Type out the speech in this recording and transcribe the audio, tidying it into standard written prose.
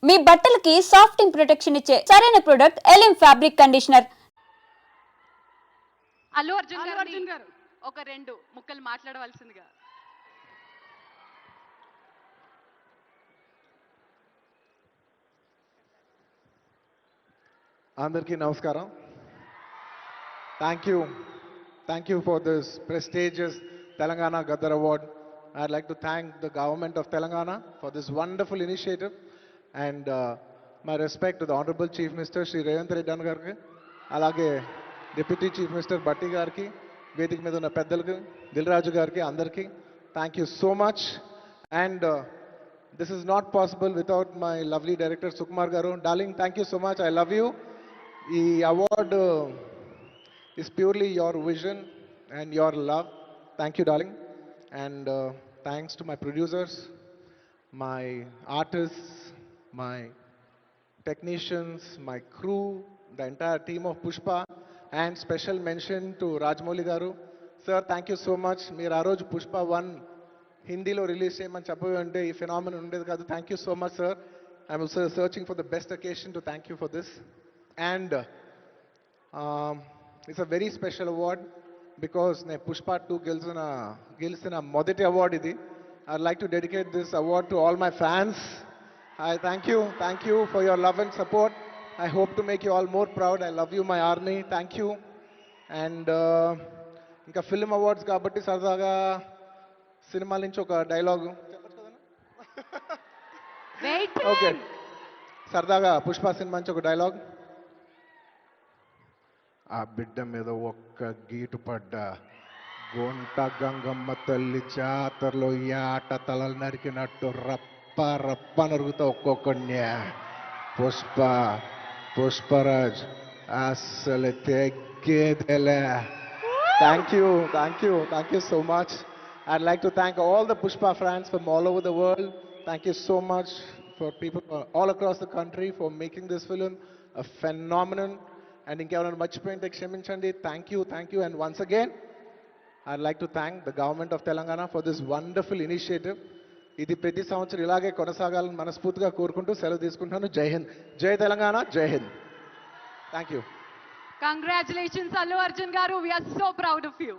మీ బట్టలకి సాఫ్టింగ్ ప్రొటెక్షన్ ఇచ్చే సరైన ప్రొడక్ట్ ఎలిమ్ ఫ్యాబ్రిక్ కండిషనర్. అల్లు అర్జున్ గారు ఒక రెండు ముక్కలు మాట్లాడవలసిందిగా. అందరికీ నమస్కారం. Thank you for this prestigious Telangana Gaddar Award. I'd like to thank the government of Telangana for this wonderful initiative, and my respect to the Honorable Chief Minister Shri Revanth Reddy Gariki, alage Deputy Chief Minister Batti Gariki, Vedik మీద ఉన్న పెద్దలకు, దిల్రాజు గారికి, అందరికీ thank you so much. And this is not possible without my lovely director Sukumar garu. Darling, thank you so much. I love you. ఈ award is purely your vision and your love. Thank you, darling. And thanks to my producers, my artists, my technicians, my crew, the entire team of Pushpa, and special mention to Rajamouli garu. Sir, thank you so much. మీరు ఆ రోజు Pushpa 1 హిందీలో release చేయమని చెప్పవి అంటే ఈ phenomenon ఉండేది కాదు. Thank you so much sir. I'm also searching for the best occasion to thank you for this. And it's a very special award because ne Pushpa 2 గెలిచిన మొదటి award ఇది. I'd like to dedicate this award to all my fans. I thank you for your love and support. I hope to make you all more proud. I love you, my army. Thank you. And ఇంకా film awards కాబట్టి సరదాగా సినిమాల నుంచి ఒక dialogue okay, సరదాగా Pushpa cinema నుంచి ఒక dialogue. ఆ బిడ్డ మీద ఒక్క గీటు పడ్డ గొంట గంగమ్మ తల్లి జాతరలో ఆట తలలు నరికినట్టు రప్ప రప్ప నరుగుతా ఒక్కొక్కడిని. పుష్పరాజ్ అసలు తెగ్గేదేలే. Thank you so much. I'd like to thank all the Pushpa fans from all over the world. Thank you so much for people all across the country for making this film a phenomenon. And ఇంకెవరైనా మర్చిపోయింటే క్షమించండి. Thank you. And once again, I'd like to thank the government of Telangana for this wonderful initiative. ఇది ప్రతి సంవత్సరం ఇలాగే కొనసాగాలని మనస్ఫూర్తిగా కోరుకుంటూ సెలవు తీసుకుంటున్నాను. జై హింద్, జై తెలంగాణ, జై Hind. Thank you. Congratulations Allu Arjun గారు. We are so proud of you.